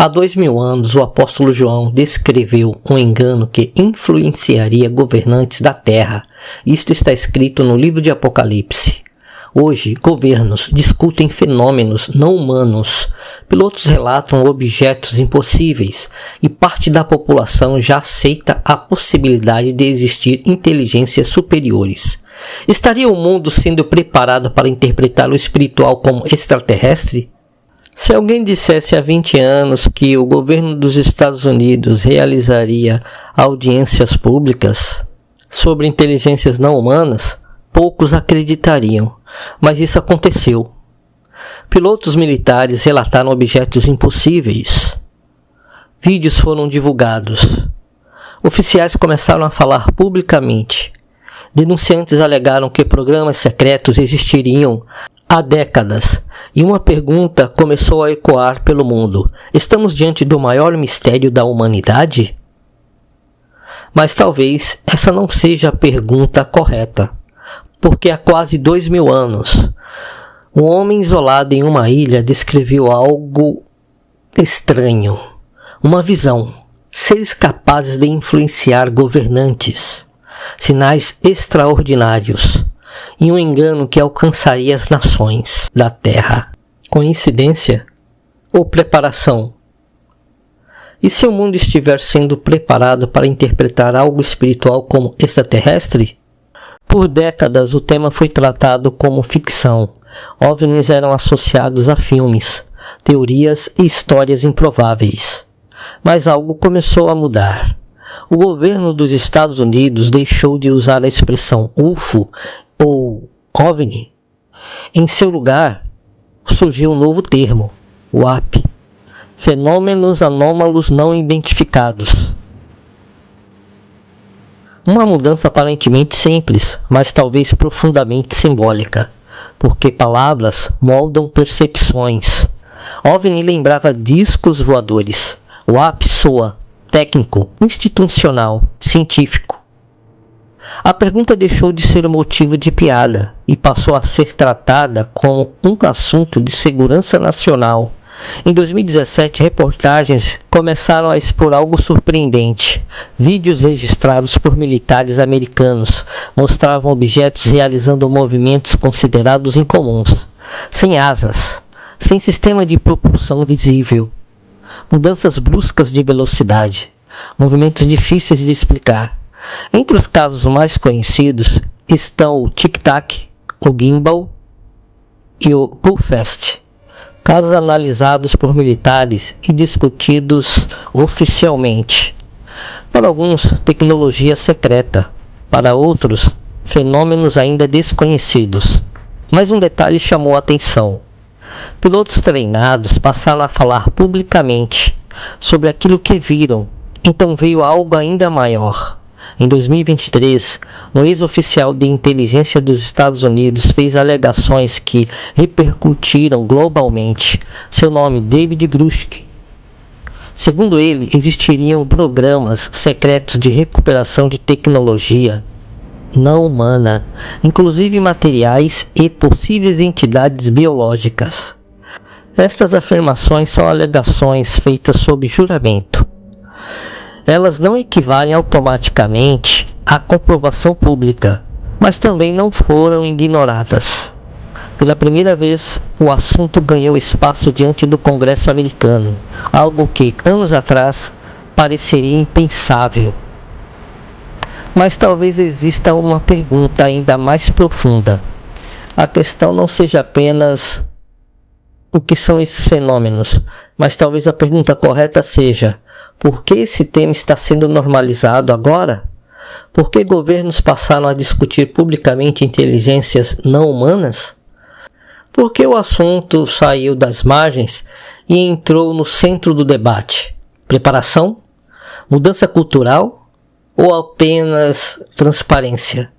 Há 2000 anos, o apóstolo João descreveu um engano que influenciaria governantes da terra. Isto está escrito no livro de Apocalipse. Hoje, governos discutem fenômenos não humanos, pilotos relatam objetos impossíveis e parte da população já aceita a possibilidade de existir inteligências superiores. Estaria o mundo sendo preparado para interpretar o espiritual como extraterrestre? Se alguém dissesse há 20 anos que o governo dos Estados Unidos realizaria audiências públicas sobre inteligências não humanas, poucos acreditariam, mas isso aconteceu. Pilotos militares relataram objetos impossíveis. Vídeos foram divulgados. Oficiais começaram a falar publicamente. Denunciantes alegaram que programas secretos existiriam há décadas, e uma pergunta começou a ecoar pelo mundo: estamos diante do maior mistério da humanidade? Mas talvez essa não seja a pergunta correta, porque há quase 2000 anos, um homem isolado em uma ilha descreveu algo estranho, uma visão, seres capazes de influenciar governantes, sinais extraordinários, e um engano que alcançaria as nações da Terra. Coincidência ou preparação? E se o mundo estiver sendo preparado para interpretar algo espiritual como extraterrestre? Por décadas o tema foi tratado como ficção. OVNIs eram associados a filmes, teorias e histórias improváveis. Mas algo começou a mudar. O governo dos Estados Unidos deixou de usar a expressão UFO ou OVNI. Em seu lugar, surgiu um novo termo, WAP, Fenômenos Anômalos Não Identificados. Uma mudança aparentemente simples, mas talvez profundamente simbólica, porque palavras moldam percepções. OVNI lembrava discos voadores. WAP soa técnico, institucional, científico. A pergunta deixou de ser motivo de piada e passou a ser tratada como um assunto de segurança nacional. Em 2017, reportagens começaram a expor algo surpreendente. Vídeos registrados por militares americanos mostravam objetos realizando movimentos considerados incomuns, sem asas, sem sistema de propulsão visível, mudanças bruscas de velocidade, movimentos difíceis de explicar. Entre os casos mais conhecidos estão o Tic Tac, o Gimbal e o Bullfast, casos analisados por militares e discutidos oficialmente. Para alguns, tecnologia secreta, para outros, fenômenos ainda desconhecidos. Mas um detalhe chamou a atenção. Pilotos treinados passaram a falar publicamente sobre aquilo que viram, então veio algo ainda maior. Em 2023, um ex-oficial de inteligência dos Estados Unidos fez alegações que repercutiram globalmente. Seu nome, David Grusch. Segundo ele, existiriam programas secretos de recuperação de tecnologia não humana, inclusive materiais e possíveis entidades biológicas. Estas afirmações são alegações feitas sob juramento. Elas não equivalem automaticamente à comprovação pública, mas também não foram ignoradas. Pela primeira vez, o assunto ganhou espaço diante do Congresso americano, algo que, anos atrás, pareceria impensável. Mas talvez exista uma pergunta ainda mais profunda. A questão não seja apenas o que são esses fenômenos, mas talvez a pergunta correta seja: por que esse tema está sendo normalizado agora? Por que governos passaram a discutir publicamente inteligências não humanas? Por que o assunto saiu das margens e entrou no centro do debate? Preparação? Mudança cultural? Ou apenas transparência?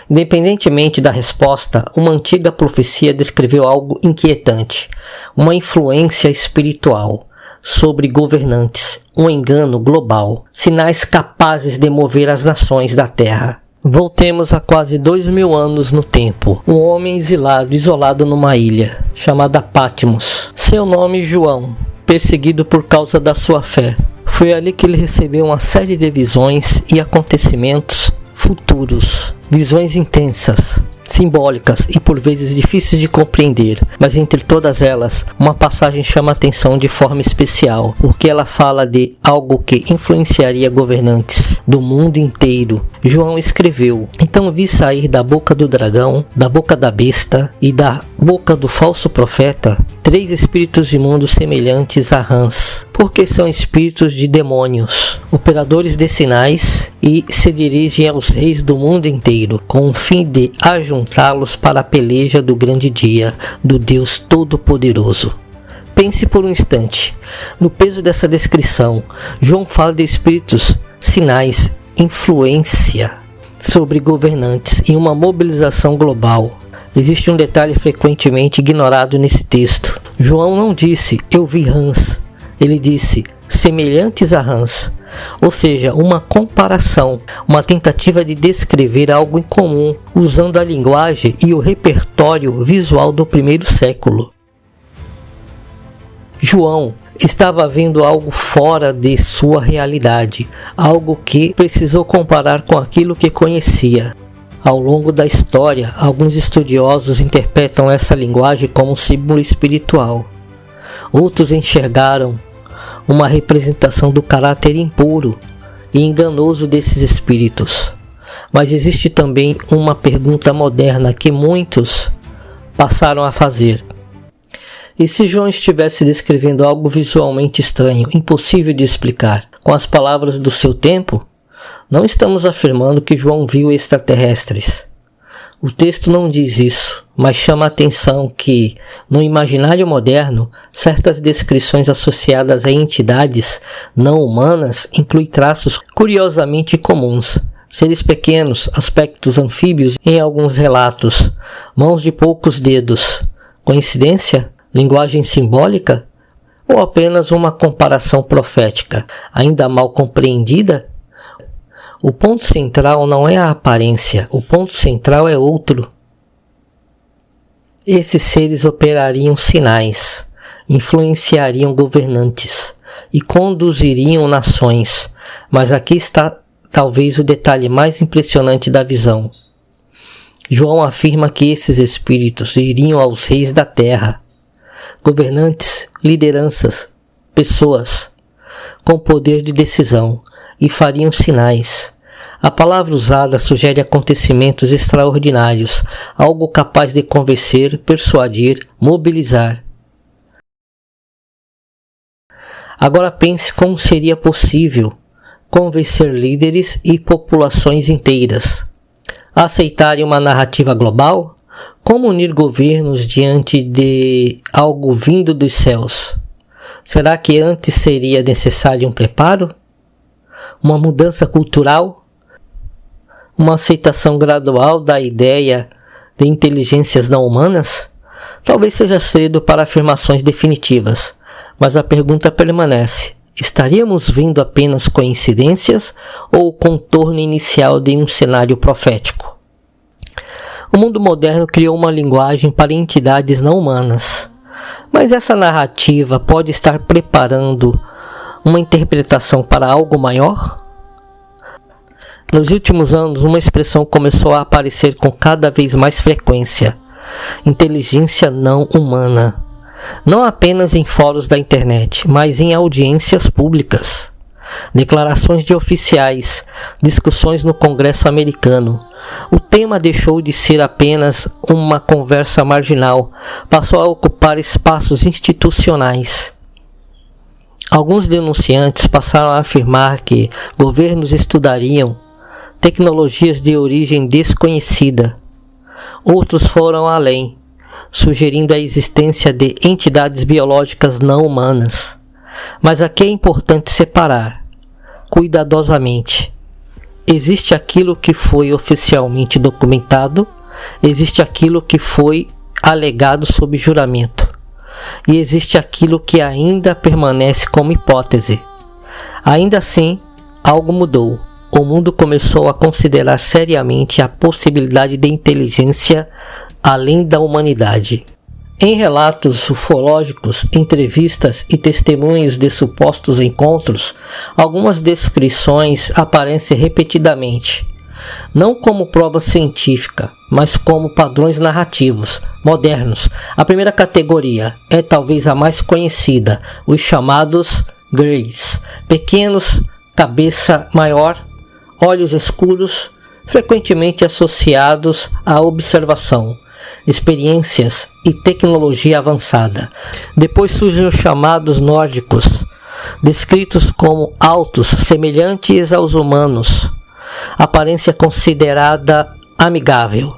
Independentemente da resposta, uma antiga profecia descreveu algo inquietante, uma influência espiritual sobre governantes, um engano global, sinais capazes de mover as nações da Terra. Voltemos a quase 2000 anos no tempo. Um homem isolado numa ilha, chamada Patmos. Seu nome João. perseguido por causa da sua fé. Foi ali que ele recebeu uma série de visões e acontecimentos futuros, visões intensas, simbólicas e por vezes difíceis de compreender, mas entre todas elas, uma passagem chama a atenção de forma especial, porque ela fala de algo que influenciaria governantes do mundo inteiro. João escreveu: então vi sair da boca do dragão, da boca da besta e da boca do falso profeta 3 espíritos imundos semelhantes a rãs, porque são espíritos de demônios, operadores de sinais, e se dirigem aos reis do mundo inteiro, com o fim de ajuntá-los para a peleja do grande dia do Deus Todo-Poderoso. Pense por um instante no peso dessa descrição. João fala de espíritos, sinais, influência sobre governantes e uma mobilização global. Existe um detalhe frequentemente ignorado nesse texto. João não disse eu vi rãs, ele disse semelhantes a rãs, ou seja, uma comparação, uma tentativa de descrever algo em comum, usando a linguagem e o repertório visual do primeiro século. João estava vendo algo fora de sua realidade, algo que precisou comparar com aquilo que conhecia. Ao longo da história, alguns estudiosos interpretam essa linguagem como um símbolo espiritual. Outros enxergaram uma representação do caráter impuro e enganoso desses espíritos. Mas existe também uma pergunta moderna que muitos passaram a fazer. E se João estivesse descrevendo algo visualmente estranho, impossível de explicar, com as palavras do seu tempo? Não estamos afirmando que João viu extraterrestres. O texto não diz isso, mas chama a atenção que, no imaginário moderno, certas descrições associadas a entidades não humanas incluem traços curiosamente comuns. Seres pequenos, aspectos anfíbios em alguns relatos, mãos de poucos dedos. Coincidência? Linguagem simbólica? Ou apenas uma comparação profética, ainda mal compreendida? O ponto central não é a aparência, o ponto central é outro. Esses seres operariam sinais, influenciariam governantes e conduziriam nações, mas aqui está talvez o detalhe mais impressionante da visão. João afirma que esses espíritos iriam aos reis da terra, governantes, lideranças, pessoas com poder de decisão, e fariam sinais. A palavra usada sugere acontecimentos extraordinários, algo capaz de convencer, persuadir, mobilizar. Agora pense como seria possível convencer líderes e populações inteiras a aceitarem uma narrativa global? Como unir governos diante de algo vindo dos céus? Será que antes seria necessário um preparo? Uma mudança cultural? Uma aceitação gradual da ideia de inteligências não humanas? Talvez seja cedo para afirmações definitivas, mas a pergunta permanece. Estaríamos vendo apenas coincidências ou o contorno inicial de um cenário profético? O mundo moderno criou uma linguagem para entidades não humanas, mas essa narrativa pode estar preparando uma interpretação para algo maior? Nos últimos anos, uma expressão começou a aparecer com cada vez mais frequência: inteligência não humana. Não apenas em fóruns da internet, mas em audiências públicas, declarações de oficiais, discussões no Congresso americano. O tema deixou de ser apenas uma conversa marginal, passou a ocupar espaços institucionais. Alguns denunciantes passaram a afirmar que governos estudariam tecnologias de origem desconhecida. Outros foram além, sugerindo a existência de entidades biológicas não humanas. Mas aqui é importante separar, cuidadosamente. Existe aquilo que foi oficialmente documentado, existe aquilo que foi alegado sob juramento, e existe aquilo que ainda permanece como hipótese. Ainda assim, algo mudou. O mundo começou a considerar seriamente a possibilidade de inteligência além da humanidade. Em relatos ufológicos, entrevistas e testemunhos de supostos encontros, algumas descrições aparecem repetidamente, não como prova científica, mas como padrões narrativos modernos. A primeira categoria é talvez a mais conhecida, os chamados Greys, pequenos, cabeça maior, olhos escuros, frequentemente associados à observação, experiências e tecnologia avançada. Depois surgem os chamados nórdicos, descritos como altos, semelhantes aos humanos, aparência considerada amigável.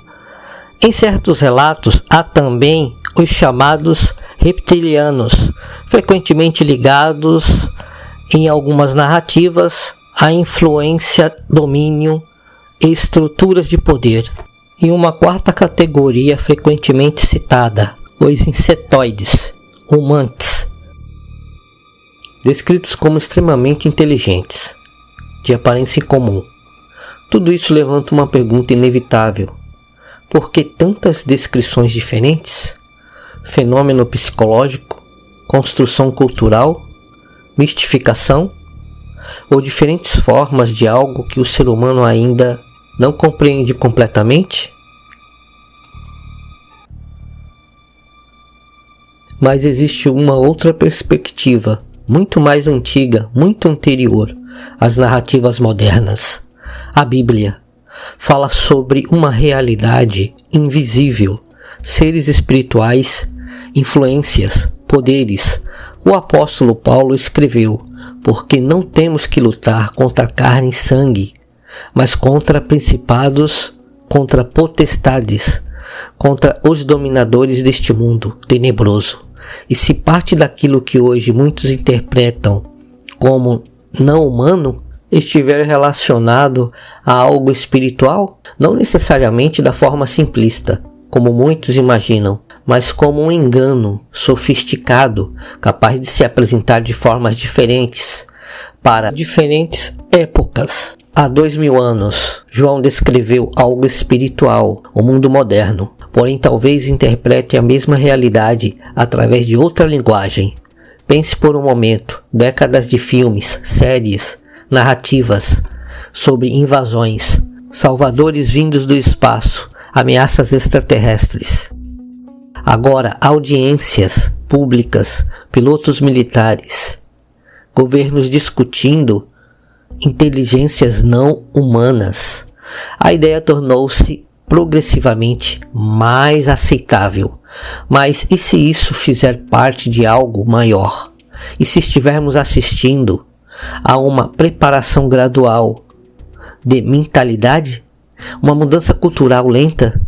Em certos relatos há também os chamados reptilianos, frequentemente ligados em algumas narrativas à influência, domínio e estruturas de poder. E uma quarta categoria frequentemente citada, os insetoides, humantes, descritos como extremamente inteligentes, de aparência incomum. Tudo isso levanta uma pergunta inevitável: por que tantas descrições diferentes? Fenômeno psicológico, construção cultural, mistificação, ou diferentes formas de algo que o ser humano ainda não compreende completamente? Mas existe uma outra perspectiva, muito mais antiga, muito anterior às narrativas modernas. A Bíblia fala sobre uma realidade invisível, seres espirituais, influências, poderes. O apóstolo Paulo escreveu: porque não temos que lutar contra carne e sangue, mas contra principados, contra potestades, contra os dominadores deste mundo tenebroso. E se parte daquilo que hoje muitos interpretam como não humano estiver relacionado a algo espiritual, não necessariamente da forma simplista, como muitos imaginam, mas como um engano sofisticado, capaz de se apresentar de formas diferentes para diferentes épocas. Há 2000 anos, João descreveu algo espiritual, o mundo moderno, porém talvez interprete a mesma realidade através de outra linguagem. Pense por um momento, décadas de filmes, séries, narrativas sobre invasões, salvadores vindos do espaço, ameaças extraterrestres. Agora, audiências públicas, pilotos militares, governos discutindo inteligências não humanas. A ideia tornou-se progressivamente mais aceitável. Mas e se isso fizer parte de algo maior? E se estivermos assistindo a uma preparação gradual de mentalidade? Uma mudança cultural lenta,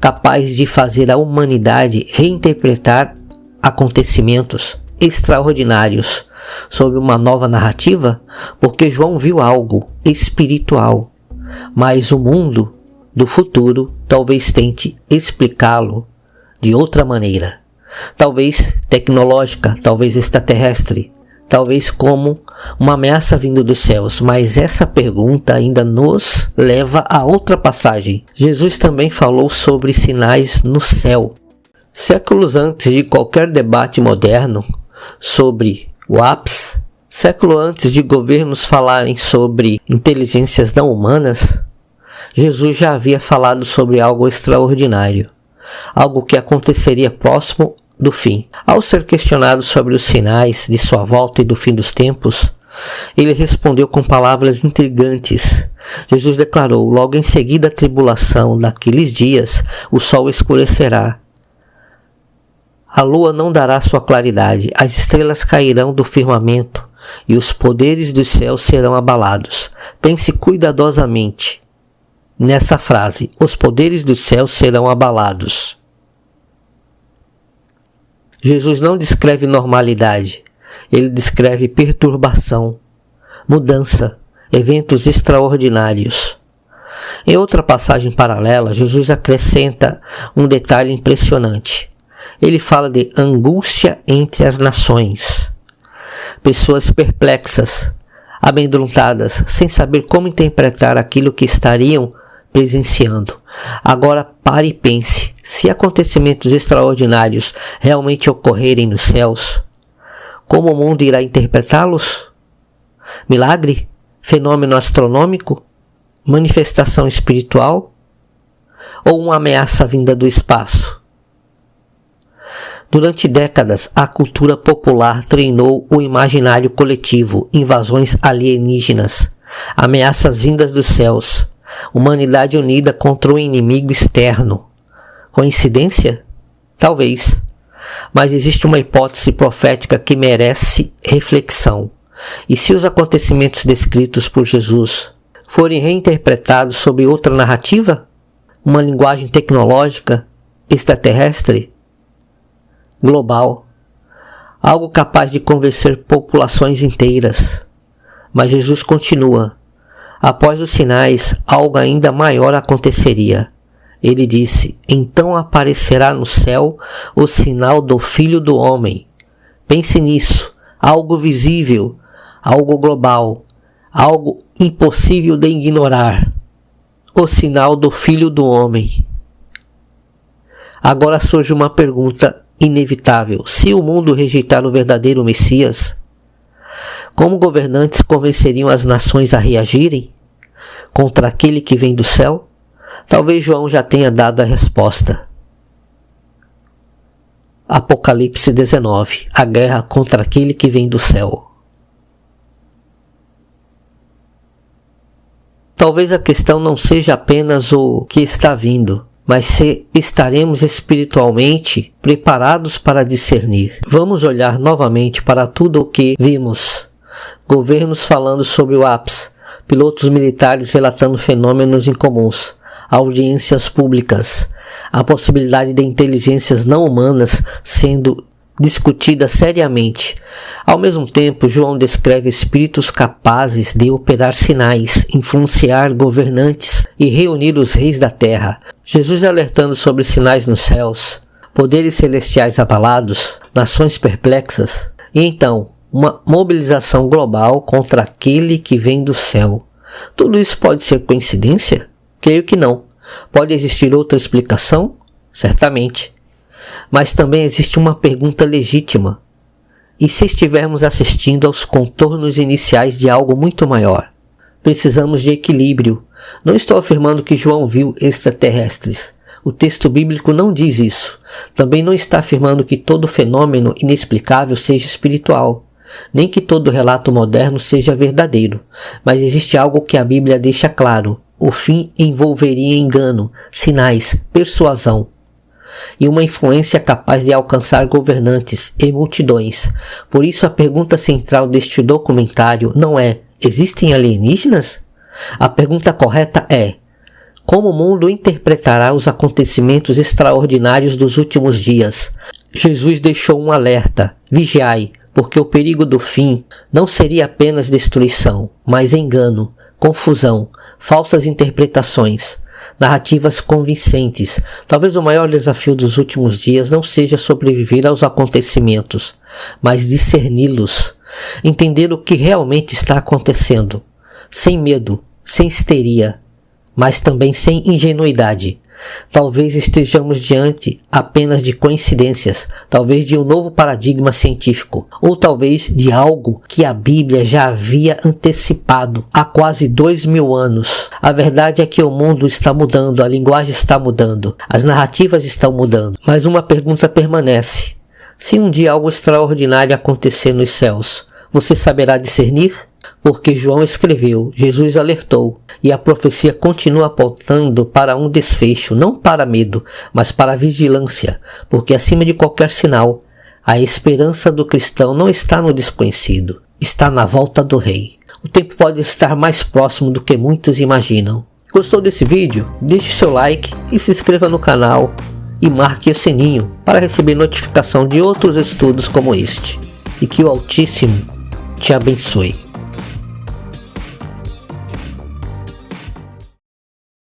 capaz de fazer a humanidade reinterpretar acontecimentos extraordinários sob uma nova narrativa? Porque João viu algo espiritual, mas o mundo do futuro talvez tente explicá-lo de outra maneira, talvez tecnológica, talvez extraterrestre, talvez como uma ameaça vindo dos céus. Mas essa pergunta ainda nos leva a outra passagem. Jesus também falou sobre sinais no céu. Séculos antes de qualquer debate moderno sobre o ápice, século antes de governos falarem sobre inteligências não humanas, Jesus já havia falado sobre algo extraordinário, algo que aconteceria próximo do fim. Ao ser questionado sobre os sinais de sua volta e do fim dos tempos, ele respondeu com palavras intrigantes. Jesus declarou: logo em seguida à tribulação daqueles dias, o sol escurecerá, a lua não dará sua claridade, as estrelas cairão do firmamento e os poderes dos céus serão abalados. Pense cuidadosamente nessa frase: os poderes dos céus serão abalados. Jesus não descreve normalidade, ele descreve perturbação, mudança, eventos extraordinários. Em outra passagem paralela, Jesus acrescenta um detalhe impressionante. Ele fala de angústia entre as nações. Pessoas perplexas, amedrontadas, sem saber como interpretar aquilo que estariam presenciando. Agora pare e pense, se acontecimentos extraordinários realmente ocorrerem nos céus, como o mundo irá interpretá-los? Milagre? Fenômeno astronômico? Manifestação espiritual? Ou uma ameaça vinda do espaço? Durante décadas, a cultura popular treinou o imaginário coletivo, invasões alienígenas, ameaças vindas dos céus, humanidade unida contra um inimigo externo. Coincidência? Talvez. Mas existe uma hipótese profética que merece reflexão. E se os acontecimentos descritos por Jesus forem reinterpretados sob outra narrativa? Uma linguagem tecnológica, extraterrestre, global, algo capaz de convencer populações inteiras. Mas Jesus continua. Após os sinais, algo ainda maior aconteceria. Ele disse: então aparecerá no céu o sinal do Filho do Homem. Pense nisso, algo visível, algo global, algo impossível de ignorar. O sinal do Filho do Homem. Agora surge uma pergunta inevitável. Se o mundo rejeitar o verdadeiro Messias, como governantes convenceriam as nações a reagirem contra aquele que vem do céu? Talvez João já tenha dado a resposta. Apocalipse 19. A guerra contra aquele que vem do céu. Talvez a questão não seja apenas o que está vindo, mas se estaremos espiritualmente preparados para discernir. Vamos olhar novamente para tudo o que vimos. Governos falando sobre o ápice, pilotos militares relatando fenômenos incomuns, audiências públicas, a possibilidade de inteligências não humanas sendo discutida seriamente. Ao mesmo tempo, João descreve espíritos capazes de operar sinais, influenciar governantes e reunir os reis da terra. Jesus alertando sobre sinais nos céus, poderes celestiais abalados, nações perplexas, e então uma mobilização global contra aquele que vem do céu. Tudo isso pode ser coincidência? Creio que não. Pode existir outra explicação? Certamente. Mas também existe uma pergunta legítima. E se estivermos assistindo aos contornos iniciais de algo muito maior? Precisamos de equilíbrio. Não estou afirmando que João viu extraterrestres. O texto bíblico não diz isso. Também não está afirmando que todo fenômeno inexplicável seja espiritual, nem que todo relato moderno seja verdadeiro. Mas existe algo que a Bíblia deixa claro. O fim envolveria engano, sinais, persuasão e uma influência capaz de alcançar governantes e multidões. Por isso a pergunta central deste documentário não é: existem alienígenas? A pergunta correta é: como o mundo interpretará os acontecimentos extraordinários dos últimos dias? Jesus deixou um alerta: vigiai, porque o perigo do fim não seria apenas destruição, mas engano, confusão, falsas interpretações, narrativas convincentes. Talvez o maior desafio dos últimos dias não seja sobreviver aos acontecimentos, mas discerni-los, entender o que realmente está acontecendo, sem medo, sem histeria, mas também sem ingenuidade. Talvez estejamos diante apenas de coincidências, talvez de um novo paradigma científico, ou talvez de algo que a Bíblia já havia antecipado há quase 2000 anos. A verdade é que o mundo está mudando, a linguagem está mudando, as narrativas estão mudando, mas uma pergunta permanece: se um dia algo extraordinário acontecer nos céus, você saberá discernir? Porque João escreveu, Jesus alertou, e a profecia continua apontando para um desfecho, não para medo, mas para vigilância, porque acima de qualquer sinal, a esperança do cristão não está no desconhecido, está na volta do Rei. O tempo pode estar mais próximo do que muitos imaginam. Gostou desse vídeo? Deixe seu like e se inscreva no canal e marque o sininho para receber notificação de outros estudos como este. E que o Altíssimo te abençoe.